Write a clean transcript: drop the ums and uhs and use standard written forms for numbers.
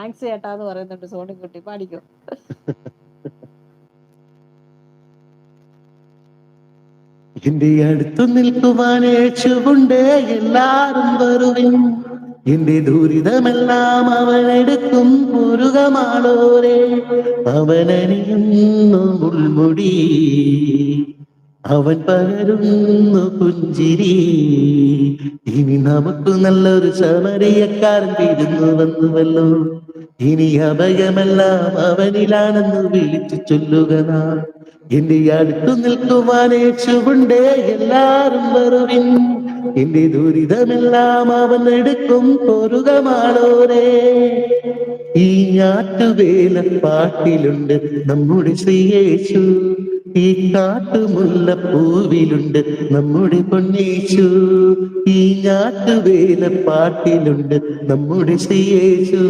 Thanks ചേട്ടാന്ന് പറയുന്നുണ്ട് സോണിക്കുട്ടി, പാടിക്കോ. എന്റെ അടുത്തു നിൽക്കുവാനേച്ചുകൊണ്ട് എല്ലാരും വരുവിൻ, എന്റെ ദുരിതമെല്ലാം അവനെടുക്കും പുരുകമാളോരെ. അവനണിയുന്നു മുൾമുടി, അവൻ പകരുന്നു പുഞ്ചിരി. ഇനി നമുക്ക് നല്ലൊരു ശമരിയക്കാരൻ തിരുന്നു വന്നുവല്ലോ. ഇനി അഭയമെല്ലാം അവനിലാണെന്ന് വിളിച്ചു ചൊല്ലുക നാം. എന്റെ അടുത്തു നിൽക്കുവാനേച്ചുകൊണ്ട് എല്ലാരും വരുവിൻ, എന്റെ ദുരിതമെല്ലാം അവൻ എടുക്കും പൊറുകമാളോരെ. ഈ ഞാറ്റുവേല പാട്ടിലുണ്ട് നമ്മുടെ ശ്രീയേശു, ഈ കാട്ടുമുല്ലപ്പൂവിലുണ്ട് നമ്മുടെ പൊന്നേശു. ഈ ഞാറ്റുവേല പാട്ടിലുണ്ട് നമ്മുടെ ശ്രീയേശു.